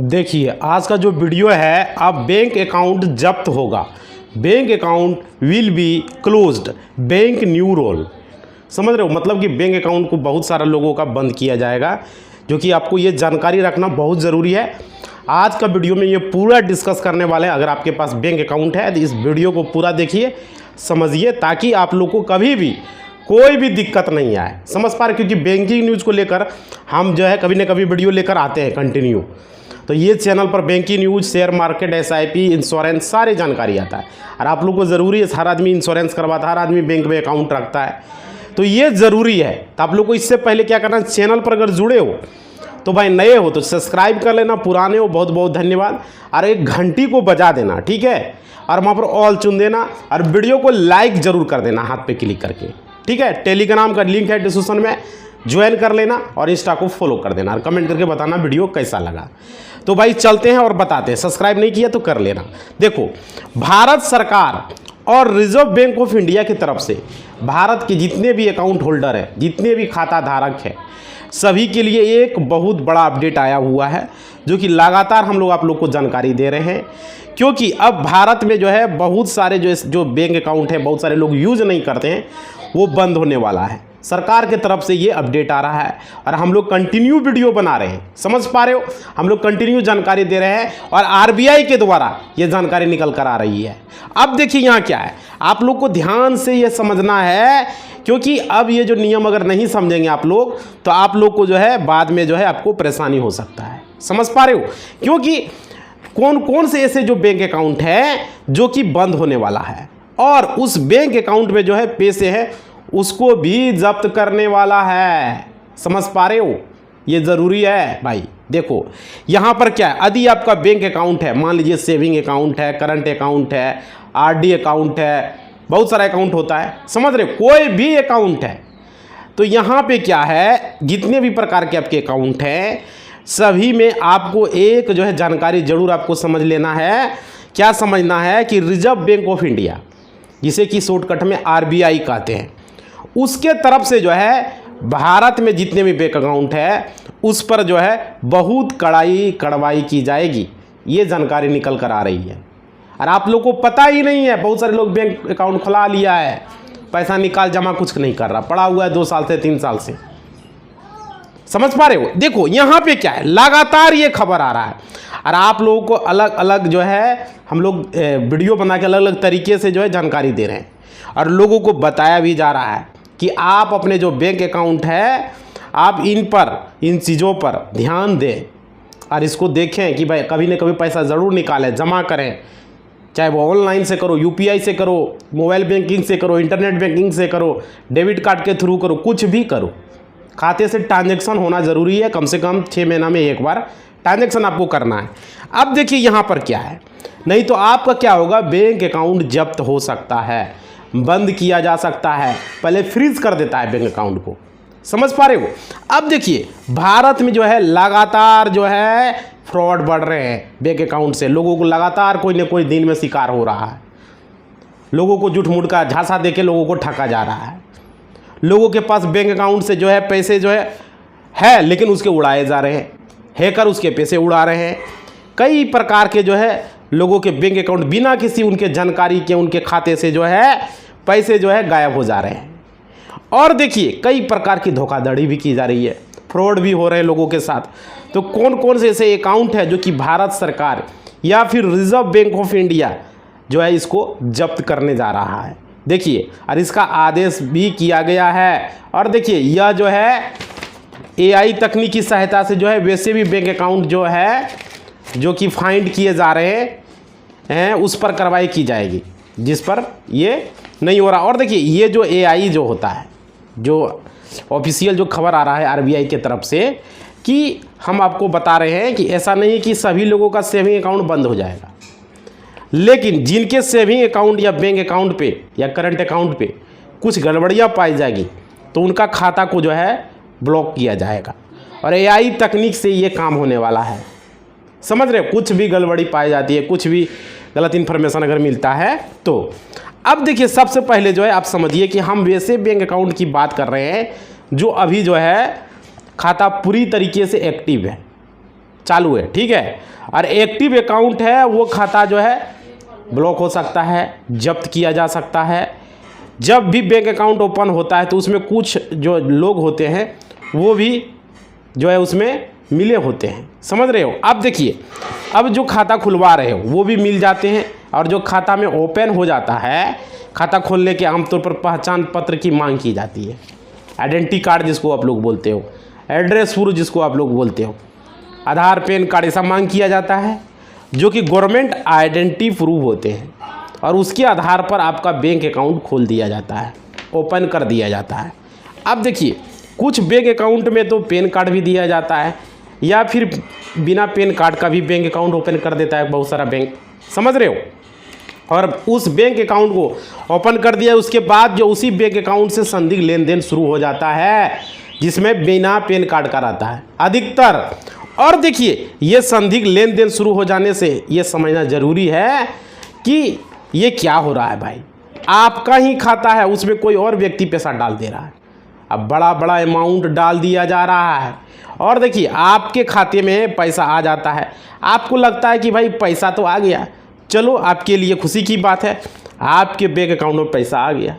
देखिए आज का जो वीडियो है, अब बैंक अकाउंट जब्त होगा, bank account will be closed, bank new rule. समझ रहे हो, मतलब कि बैंक अकाउंट को बहुत सारा लोगों का बंद किया जाएगा, जो कि आपको ये जानकारी रखना बहुत ज़रूरी है। आज का वीडियो में ये पूरा डिस्कस करने वाले हैं। अगर आपके पास बैंक अकाउंट है तो इस वीडियो को पूरा देखिए, समझिए, ताकि आप लोग को कभी भी कोई भी दिक्कत नहीं आए। समझ पा रहे, क्योंकि बैंकिंग न्यूज़ को लेकर हम जो है कभी ना कभी वीडियो लेकर आते हैं कंटिन्यू। तो ये चैनल पर banking news, share market, SIP, insurance सारी जानकारी आता है। और आप लोग को ज़रूरी है, हर आदमी इंश्योरेंस करवाता है, हर आदमी बैंक में अकाउंट रखता है, तो ये ज़रूरी है। तो आप लोग को इससे पहले क्या करना है, चैनल पर अगर जुड़े हो तो भाई, नए हो तो सब्सक्राइब कर लेना, पुराने हो बहुत बहुत धन्यवाद। और एक घंटी को बजा देना, ठीक है, और वहाँ पर ऑल चुन देना, और वीडियो को लाइक ज़रूर कर देना हाथ पे क्लिक करके, ठीक है। टेलीग्राम का लिंक है डिस्क्रिप्शन में, ज्वाइन कर लेना, और इंस्टा को फॉलो कर देना, और कमेंट करके बताना वीडियो कैसा लगा। तो भाई चलते हैं और बताते हैं, सब्सक्राइब नहीं किया तो कर लेना। देखो, भारत सरकार और रिजर्व बैंक ऑफ इंडिया की तरफ से भारत के जितने भी अकाउंट होल्डर हैं, जितने भी खाता धारक हैं, सभी के लिए एक बहुत बड़ा अपडेट आया हुआ है, जो कि लगातार हम लोग आप लोग को जानकारी दे रहे हैं। क्योंकि अब भारत में जो है बहुत सारे जो बैंक अकाउंट है, बहुत सारे लोग यूज़ नहीं करते हैं, वो बंद होने वाला है। सरकार के तरफ से ये अपडेट आ रहा है, और हम लोग कंटिन्यू वीडियो बना रहे हैं। समझ पा रहे हो, हम लोग कंटिन्यू जानकारी दे रहे हैं, और आरबीआई के द्वारा ये जानकारी निकल कर आ रही है। अब देखिए यहाँ क्या है, आप लोग को ध्यान से ये समझना है, क्योंकि अब ये जो नियम अगर नहीं समझेंगे आप लोग, तो आप लोग को जो है बाद में जो है आपको परेशानी हो सकता है। समझ पा रहे हो, क्योंकि कौन कौन से ऐसे जो बैंक अकाउंट है जो कि बंद होने वाला है, और उस बैंक अकाउंट में जो है पैसे हैं उसको भी जब्त करने वाला है। समझ पा रहे हो, ये ज़रूरी है भाई। देखो यहाँ पर क्या है, यदि आपका बैंक अकाउंट है, मान लीजिए सेविंग अकाउंट है, करंट अकाउंट है, आरडी अकाउंट है, बहुत सारा अकाउंट होता है, समझ रहे हो, कोई भी अकाउंट है, तो यहाँ पे क्या है, जितने भी प्रकार के आपके अकाउंट हैं सभी में आपको एक जो है जानकारी जरूर आपको समझ लेना है। क्या समझना है कि रिजर्व बैंक ऑफ इंडिया, जिसे कि शॉर्टकट में आरबीआई कहते हैं, उसके तरफ से जो है भारत में जितने भी बैंक अकाउंट है उस पर जो है बहुत कड़वाई की जाएगी। ये जानकारी निकल कर आ रही है, और आप लोग को पता ही नहीं है। बहुत सारे लोग बैंक अकाउंट खुला लिया है, पैसा निकाल जमा कुछ नहीं कर रहा, पड़ा हुआ है 2 साल से 3 साल से। समझ पा रहे हो, देखो यहाँ पे क्या है, लगातार ये खबर आ रहा है, और आप लोगों को अलग अलग जो है हम लोग वीडियो बना के अलग अलग तरीके से जो है जानकारी दे रहे हैं, और लोगों को बताया भी जा रहा है कि आप अपने जो बैंक अकाउंट है आप इन चीज़ों पर ध्यान दें, और इसको देखें कि भाई कभी ना कभी पैसा ज़रूर निकालें, जमा करें, चाहे वो ऑनलाइन से करो, यूपीआई से करो, मोबाइल बैंकिंग से करो, इंटरनेट बैंकिंग से करो, डेबिट कार्ड के थ्रू करो, कुछ भी करो, खाते से ट्रांजैक्शन होना ज़रूरी है। कम से कम 6 महीना में एक बार ट्रांजैक्शन आपको करना है। अब देखिए यहाँ पर क्या है, नहीं तो आपका क्या होगा, बैंक अकाउंट जब्त हो सकता है, बंद किया जा सकता है, पहले फ्रीज कर देता है बैंक अकाउंट को। समझ पा रहे हो। अब देखिए भारत में जो है लगातार जो है फ्रॉड बढ़ रहे हैं बैंक अकाउंट से, लोगों को लगातार कोई ना कोई दिन में शिकार हो रहा है। लोगों को झूठ मूठ का झांसा देके लोगों को ठगा जा रहा है। लोगों के पास बैंक अकाउंट से जो है पैसे जो है लेकिन उसके उड़ाए जा रहे हैं, हैकर उसके पैसे उड़ा रहे हैं। कई प्रकार के जो है लोगों के बैंक अकाउंट बिना किसी उनके जानकारी के उनके खाते से जो है पैसे जो है गायब हो जा रहे हैं। और देखिए कई प्रकार की धोखाधड़ी भी की जा रही है, फ्रॉड भी हो रहे हैं लोगों के साथ। तो कौन कौन से ऐसे अकाउंट है जो कि भारत सरकार या फिर रिजर्व बैंक ऑफ इंडिया जो है इसको जब्त करने जा रहा है, देखिए, और इसका आदेश भी किया गया है। और देखिए यह जो है एआई तकनीक की सहायता से जो है वैसे भी बैंक अकाउंट जो है जो कि फाइंड किए जा रहे हैं उस पर कार्रवाई की जाएगी, जिस पर ये नहीं हो रहा। और देखिए ये जो एआई जो होता है, जो ऑफिशियल जो खबर आ रहा है आरबीआई के तरफ से, कि हम आपको बता रहे हैं कि ऐसा नहीं है कि सभी लोगों का सेविंग अकाउंट बंद हो जाएगा, लेकिन जिनके सेविंग अकाउंट या बैंक अकाउंट पे या करंट अकाउंट पे कुछ गड़बड़ियाँ पाई जाएगी तो उनका खाता को जो है ब्लॉक किया जाएगा। और एआई तकनीक से ये काम होने वाला है। समझ रहे हो, कुछ भी गड़बड़ी पाई जाती है, कुछ भी गलत इन्फॉर्मेशन अगर मिलता है तो। अब देखिए सबसे पहले जो है आप समझिए कि हम वैसे बैंक अकाउंट की बात कर रहे हैं जो अभी जो है खाता पूरी तरीके से एक्टिव है, चालू है, ठीक है। और एक्टिव अकाउंट है वो खाता जो है ब्लॉक हो सकता है, जब्त किया जा सकता है। जब भी बैंक अकाउंट ओपन होता है तो उसमें कुछ जो लोग होते हैं वो भी जो है उसमें मिले होते हैं, समझ रहे हो। अब देखिए, अब जो खाता खुलवा रहे हो वो भी मिल जाते हैं, और जो खाता में ओपन हो जाता है, खाता खोलने के आमतौर पर पहचान पत्र की मांग की जाती है, आइडेंटिटी कार्ड जिसको आप लोग बोलते हो, एड्रेस प्रूफ जिसको आप लोग बोलते हो, आधार पैन कार्ड, ऐसा मांग किया जाता है, जो कि गवर्नमेंट आइडेंटिटी प्रूफ होते हैं, और उसके आधार पर आपका बैंक अकाउंट खोल दिया जाता है, ओपन कर दिया जाता है। अब देखिए, कुछ बैंक अकाउंट में तो पैन कार्ड भी दिया जाता है, या फिर बिना पैन कार्ड का भी बैंक अकाउंट ओपन कर देता है बहुत सारा बैंक, समझ रहे हो। और उस बैंक अकाउंट को ओपन कर दिया, उसके बाद जो उसी बैंक अकाउंट से संदिग्ध लेन देन शुरू हो जाता है, जिसमें बिना पैन कार्ड का रहता है अधिकतर। और देखिए, ये संदिग्ध लेन देन शुरू हो जाने से ये समझना जरूरी है कि ये क्या हो रहा है भाई, आपका ही खाता है, उसमें कोई और व्यक्ति पैसा डाल दे रहा है। अब बड़ा बड़ा अमाउंट डाल दिया जा रहा है, और देखिए आपके खाते में पैसा आ जाता है, आपको लगता है कि भाई पैसा तो आ गया, चलो आपके लिए खुशी की बात है, आपके बैंक अकाउंट में पैसा आ गया,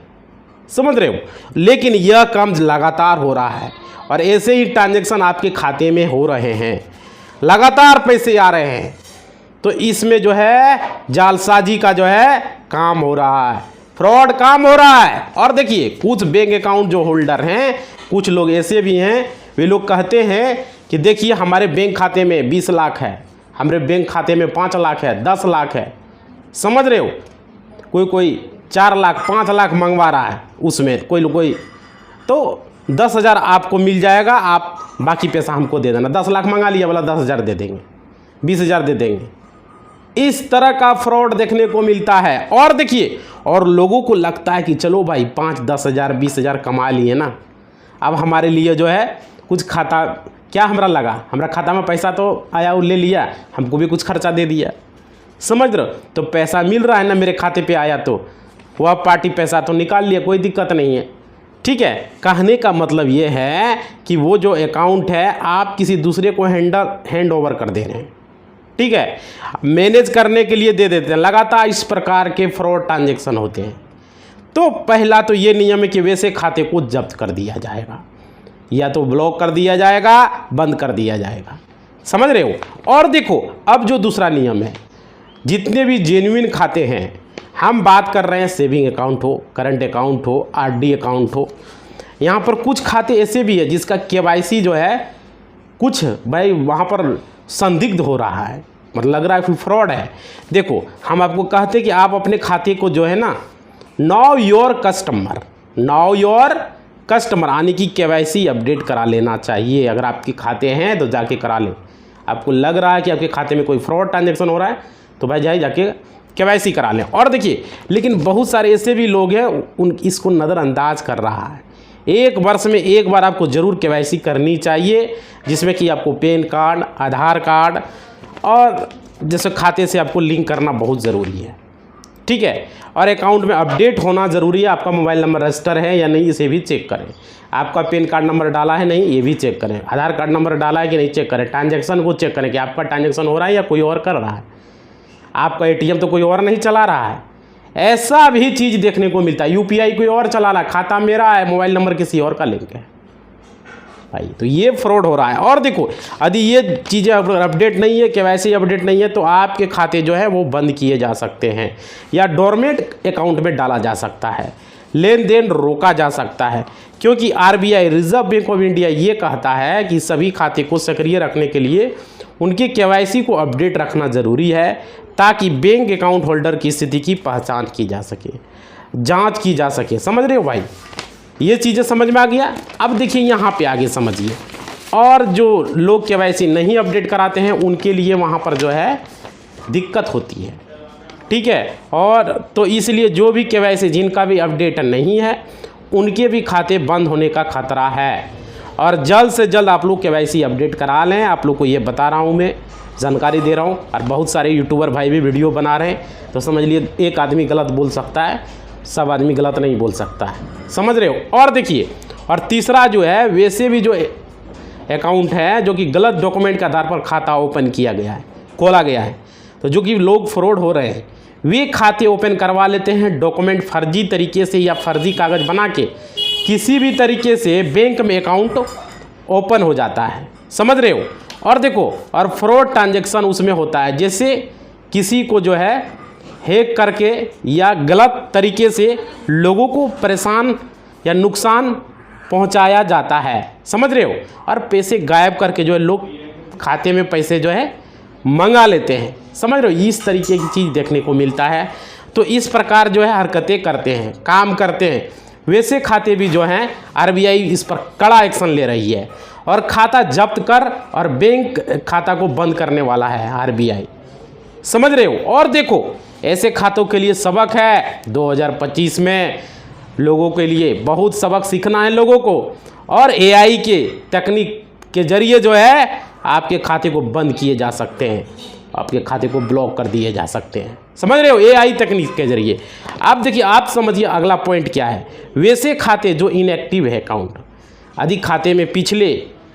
समझ रहे हो। लेकिन यह काम लगातार हो रहा है, और ऐसे ही ट्रांजैक्शन आपके खाते में हो रहे हैं, लगातार पैसे आ रहे हैं, तो इसमें जो है जालसाजी का जो है काम हो रहा है, फ्रॉड काम हो रहा है। और देखिए, कुछ बैंक अकाउंट जो होल्डर हैं, कुछ लोग ऐसे भी हैं, वे लोग कहते हैं कि देखिए हमारे बैंक खाते में 20 लाख है, हमारे बैंक खाते में 5 लाख है, 10 लाख है, समझ रहे हो। कोई 4 लाख 5 लाख मंगवा रहा है, उसमें कोई तो 10,000 आपको मिल जाएगा, आप बाकी पैसा हमको दे देना। 10 लाख मंगा लिया, बोला 10,000 दे देंगे, 20,000 दे देंगे। इस तरह का फ्रॉड देखने को मिलता है। और देखिए, और लोगों को लगता है कि चलो भाई 5-10,000 20,000 कमा लिए ना, अब हमारे लिए जो है कुछ खाता क्या हमारा लगा, हमारा खाता में पैसा तो आया, वो ले लिया, हमको भी कुछ खर्चा दे दिया, समझ रहे हो। तो पैसा मिल रहा है ना, मेरे खाते पे आया, तो वह पार्टी पैसा तो निकाल लिया, कोई दिक्कत नहीं है, ठीक है। कहने का मतलब ये है कि वो जो अकाउंट है आप किसी दूसरे को हैंड ओवर कर दे रहे हैं, ठीक है, मैनेज करने के लिए दे देते हैं। लगातार इस प्रकार के फ्रॉड ट्रांजैक्शन होते हैं। तो पहला तो ये नियम है कि वैसे खाते को जब्त कर दिया जाएगा, या तो ब्लॉक कर दिया जाएगा, बंद कर दिया जाएगा, समझ रहे हो। और देखो, अब जो दूसरा नियम है, जितने भी जेन्युइन खाते हैं, हम बात कर रहे हैं सेविंग अकाउंट हो, करंट अकाउंट हो, आरडी अकाउंट हो, यहाँ पर कुछ खाते ऐसे भी है जिसका केवाईसी जो है कुछ भाई वहाँ पर संदिग्ध हो रहा है, मतलब लग रहा है कि फ्रॉड है। देखो, हम आपको कहते हैं कि आप अपने खाते को जो है ना, नाउ योर कस्टमर आने की केवाईसी अपडेट करा लेना चाहिए। अगर आपके खाते हैं तो जाके करा लें। आपको लग रहा है कि आपके खाते में कोई फ्रॉड ट्रांजैक्शन हो रहा है, तो भाई जाके केवाईसी करा लें। और देखिए, लेकिन बहुत सारे ऐसे भी लोग हैं, उन इसको नज़रअंदाज कर रहा है। 1 वर्ष में 1 बार आपको ज़रूर केवाईसी करनी चाहिए, जिसमें कि आपको पैन कार्ड, आधार कार्ड और जैसे खाते से आपको लिंक करना बहुत ज़रूरी है, ठीक है। और अकाउंट में अपडेट होना ज़रूरी है। आपका मोबाइल नंबर रजिस्टर है या नहीं, इसे भी चेक करें। आपका पैन कार्ड नंबर डाला है नहीं, ये भी चेक करें। आधार कार्ड नंबर डाला है कि नहीं, चेक करें। ट्रांजैक्शन को चेक करें कि आपका ट्रांजैक्शन हो रहा है या कोई और कर रहा है। आपका एटीएम तो कोई और नहीं चला रहा है, ऐसा भी चीज़ देखने को मिलता है। यूपीआई कोई और चला रहा है, खाता मेरा है, मोबाइल नंबर किसी और का लिंक है भाई, तो ये फ्रॉड हो रहा है। और देखो, यदि ये चीज़ें अपडेट नहीं है, केवाईसी अपडेट नहीं है, तो आपके खाते जो है वो बंद किए जा सकते हैं, या डोरमेंट अकाउंट में डाला जा सकता है, लेन देन रोका जा सकता है। क्योंकि RBI, reserve bank of India, ये कहता है कि सभी खाते को सक्रिय रखने के लिए उनके केवाईसी को अपडेट रखना ज़रूरी है, ताकि बैंक अकाउंट होल्डर की स्थिति की पहचान की जा सके, जांच की जा सके। समझ रहे हो भाई, ये चीज़ें समझ में आ गया। अब देखिए यहाँ पे आगे समझिए। और जो लोग केवाईसी नहीं अपडेट कराते हैं, उनके लिए वहाँ पर जो है दिक्कत होती है, ठीक है। और तो इसलिए जो भी केवाईसी, जिनका भी अपडेट नहीं है, उनके भी खाते बंद होने का खतरा है। और जल्द से जल्द आप लोग केवाईसी अपडेट करा लें। आप लोग को ये बता रहा हूँ, मैं जानकारी दे रहा हूँ। और बहुत सारे यूट्यूबर भाई भी वीडियो बना रहे हैं, तो समझ लिए एक आदमी गलत बोल सकता है, सब आदमी गलत नहीं बोल सकता है, समझ रहे हो। और देखिए, और तीसरा जो है, वैसे भी जो अकाउंट है जो कि गलत डॉक्यूमेंट के आधार पर खाता ओपन किया गया है, खोला गया है, तो जो कि लोग फ्रॉड हो रहे हैं वे खाते ओपन करवा लेते हैं डॉक्यूमेंट फर्जी तरीके से या फर्जी कागज़ बना के किसी भी तरीके से बैंक में अकाउंट ओपन हो जाता है, समझ रहे हो। और देखो, और फ्रॉड ट्रांजैक्शन उसमें होता है, जैसे किसी को जो है हैक करके या गलत तरीके से लोगों को परेशान या नुकसान पहुंचाया जाता है, समझ रहे हो। और पैसे गायब करके जो है लोग खाते में पैसे जो है मंगा लेते हैं, समझ रहे हो। इस तरीके की चीज़ देखने को मिलता है। तो इस प्रकार जो है हरकतें करते हैं, काम करते हैं। वैसे खाते भी जो हैं आरबीआई इस पर कड़ा एक्शन ले रही है और खाता जब्त कर और बैंक खाता को बंद करने वाला है आरबीआई, समझ रहे हो। और देखो, ऐसे खातों के लिए सबक है 2025 में, लोगों के लिए बहुत सबक सीखना है लोगों को। और एआई के तकनीक के जरिए जो है आपके खाते को बंद किए जा सकते हैं, आपके खाते को ब्लॉक कर दिए जा सकते हैं, समझ रहे हो, एआई तकनीक के जरिए। आप देखिए, आप समझिए अगला पॉइंट क्या है। वैसे खाते जो इनएक्टिव है अकाउंट, यदि खाते में पिछले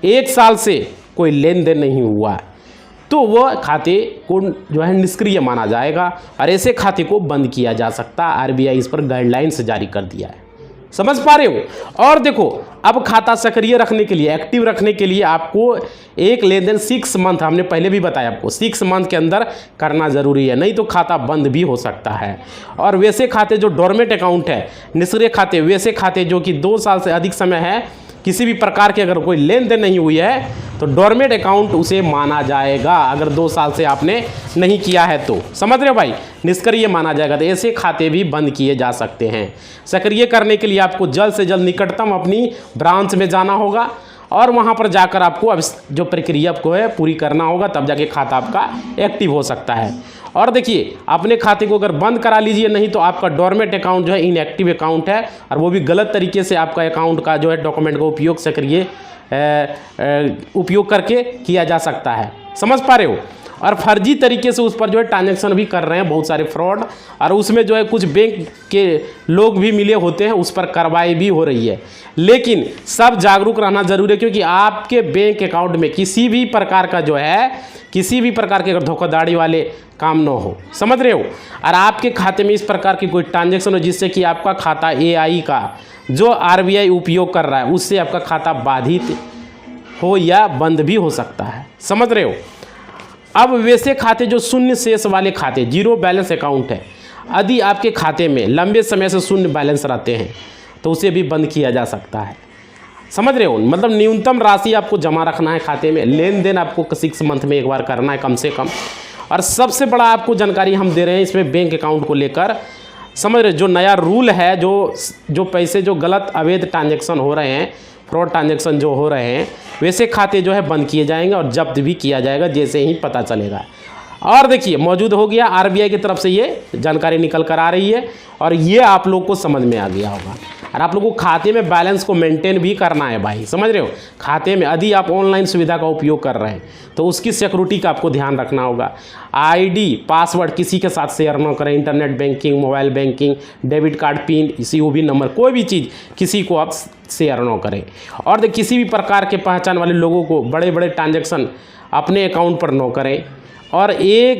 1 साल से कोई लेन देन नहीं हुआ है तो वह खाते को जो है निष्क्रिय माना जाएगा और ऐसे खाते को बंद किया जा सकता है। आरबीआई इस पर गाइडलाइंस जारी कर दिया है, समझ पा रहे हो। और देखो, अब खाता सक्रिय रखने के लिए, एक्टिव रखने के लिए आपको एक लेन देन 6 मंथ, हमने पहले भी बताया आपको, 6 मंथ के अंदर करना ज़रूरी है, नहीं तो खाता बंद भी हो सकता है। और वैसे खाते जो डोरमेट अकाउंट है, निष्क्रिय खाते, वैसे खाते जो कि 2 साल से अधिक समय है किसी भी प्रकार की अगर कोई लेन देन नहीं हुई है तो डोरमेट अकाउंट उसे माना जाएगा। अगर 2 साल से आपने नहीं किया है तो, समझ रहे हो भाई, निष्क्रिय माना जाएगा। तो ऐसे खाते भी बंद किए जा सकते हैं। सक्रिय करने के लिए आपको जल्द से जल्द निकटतम अपनी ब्रांच में जाना होगा और वहाँ पर जाकर आपको अब जो प्रक्रिया को है पूरी करना होगा, तब जाके खाता आपका एक्टिव हो सकता है। और देखिए, अपने खाते को अगर बंद करा लीजिए, नहीं तो आपका डोरमेट अकाउंट जो है इनएक्टिव अकाउंट है और वो भी गलत तरीके से आपका अकाउंट का जो है डॉक्यूमेंट का उपयोग सक्रिय उपयोग करके किया जा सकता है, समझ पा रहे हो। और फर्जी तरीके से उस पर जो है ट्रांजैक्शन भी कर रहे हैं बहुत सारे फ्रॉड, और उसमें जो है कुछ बैंक के लोग भी मिले होते हैं, उस पर कार्रवाई भी हो रही है। लेकिन सब जागरूक रहना जरूरी है, क्योंकि आपके बैंक अकाउंट में किसी भी प्रकार का जो है, किसी भी प्रकार के धोखाधड़ी वाले काम न हो, समझ रहे हो। और आपके खाते में इस प्रकार की कोई ट्रांजैक्शन हो जिससे कि आपका खाता एआई का जो आरबीआई उपयोग कर रहा है उससे आपका खाता बाधित हो या बंद भी हो सकता है, समझ रहे हो। अब वैसे खाते जो शून्य शेष वाले खाते, जीरो बैलेंस अकाउंट है, यदि आपके खाते में लंबे समय से शून्य बैलेंस रहते हैं तो उसे भी बंद किया जा सकता है, समझ रहे हो। मतलब न्यूनतम राशि आपको जमा रखना है खाते में, लेन देन आपको 6 मंथ में एक बार करना है कम से कम। और सबसे बड़ा आपको जानकारी हम दे रहे हैं इसमें बैंक अकाउंट को लेकर, समझ रहे, जो नया रूल है, जो पैसे जो गलत अवैध ट्रांजैक्शन हो रहे हैं, फ्रॉड ट्रांजैक्शन जो हो रहे हैं, वैसे खाते जो है बंद किए जाएंगे और जब्त भी किया जाएगा जैसे ही पता चलेगा। और देखिए, मौजूद हो गया आरबीआई की तरफ से ये जानकारी निकल कर आ रही है और ये आप लोग को समझ में आ गया होगा। और आप लोगों को खाते में बैलेंस को मेंटेन भी करना है भाई, समझ रहे हो। खाते में यदि आप ऑनलाइन सुविधा का उपयोग कर रहे हैं तो उसकी सिक्योरिटी का आपको ध्यान रखना होगा। आईडी पासवर्ड किसी के साथ शेयर ना करें, internet banking, mobile banking, debit card pin, CoV number, कोई भी चीज़ किसी को आप शेयर ना करें। और किसी भी प्रकार के पहचान वाले लोगों को बड़े बड़े ट्रांजैक्शन अपने अकाउंट पर न करें। और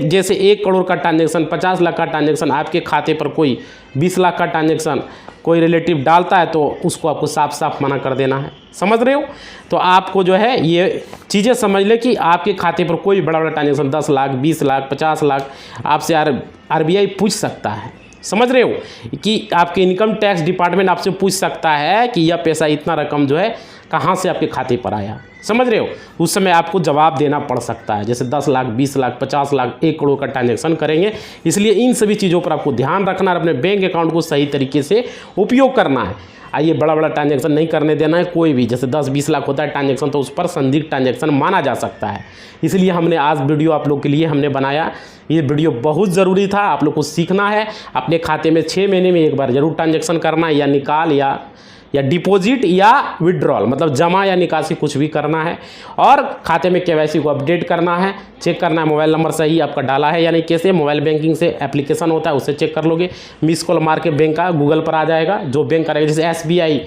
जैसे 1 करोड़ का ट्रांजैक्शन, 50 लाख का ट्रांजैक्शन आपके खाते पर कोई 20 लाख का ट्रांजैक्शन कोई रिलेटिव डालता है तो उसको आपको साफ साफ मना कर देना है, समझ रहे हो। तो आपको जो है ये चीज़ें समझ ले कि आपके खाते पर कोई बड़ा बड़ा ट्रांजैक्शन 10 लाख, 20 लाख, 50 लाख आपसे आरबीआई पूछ सकता है, समझ रहे हो। कि आपके इनकम टैक्स डिपार्टमेंट आपसे पूछ सकता है कि यह पैसा, इतना रकम जो है कहाँ से आपके खाते पर आया, समझ रहे हो। उस समय आपको जवाब देना पड़ सकता है, जैसे 10 लाख, 20 लाख, 50 लाख, 1 करोड़ का ट्रांजैक्शन करेंगे। इसलिए इन सभी चीज़ों पर आपको ध्यान रखना है, अपने बैंक अकाउंट को सही तरीके से उपयोग करना है। आइए, बड़ा बड़ा ट्रांजैक्शन नहीं करने देना है कोई भी, जैसे 10-20 लाख होता है ट्रांजैक्शन तो उस पर संदिग्ध ट्रांजैक्शन माना जा सकता है। इसलिए हमने आज वीडियो आप लोग के लिए हमने बनाया। ये वीडियो बहुत ज़रूरी था, आप लोग को सीखना है। अपने खाते में 6 महीने में एक बार जरूर ट्रांजैक्शन करना है, या निकाल या डिपॉजिट या विड्रॉल, मतलब जमा या निकासी कुछ भी करना है। और खाते में केवाईसी को अपडेट करना है, चेक करना है मोबाइल नंबर सही आपका डाला है यानी कैसे। मोबाइल बैंकिंग से एप्लीकेशन होता है, उससे चेक कर लोगे। मिस कॉल मार के बैंक का गूगल पर आ जाएगा, जो बैंक करेगा, जैसे SBI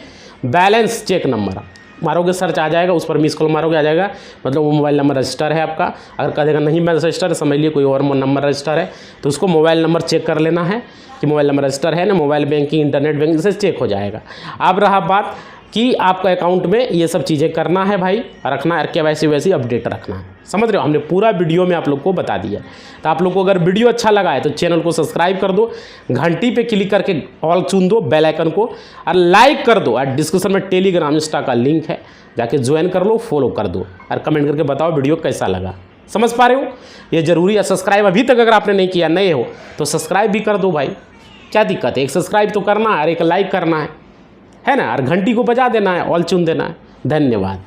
बैलेंस चेक नंबर, मारोगे सर्च आ जाएगा, उस पर मिस कॉल मारोगे आ जाएगा, मतलब वो मोबाइल नंबर रजिस्टर है आपका। अगर कहेगा नहीं मैं रजिस्टर है, समझ लिए कोई और नंबर रजिस्टर है, तो उसको मोबाइल नंबर चेक कर लेना है कि मोबाइल नंबर रजिस्टर है ना। मोबाइल बैंकिंग, इंटरनेट बैंकिंग से चेक हो जाएगा। अब रहा बात कि आपका अकाउंट में ये सब चीज़ें करना है भाई, रखना है, KYC वैसी अपडेट रखना है। समझ रहे हो, हमने पूरा वीडियो में आप लोग को बता दिया। तो आप लोग को अगर वीडियो अच्छा लगा है तो चैनल को सब्सक्राइब कर दो, घंटी पे क्लिक करके ऑल चुन दो, बेल आइकन को, और लाइक कर दो। और डिस्क्रिप्शन में टेलीग्राम, इंस्टा का लिंक है, जाके ज्वाइन कर लो, फॉलो कर दो, और कमेंट करके बताओ वीडियो कैसा लगा। समझ पा रहे हो, ये जरूरी है। सब्सक्राइब अभी तक अगर आपने नहीं किया, नए हो तो सब्सक्राइब भी कर दो भाई, क्या दिक्कत है। एक सब्सक्राइब तो करना है और एक लाइक करना है ना, और घंटी को बजा देना है, ऑल चुन देना है। धन्यवाद।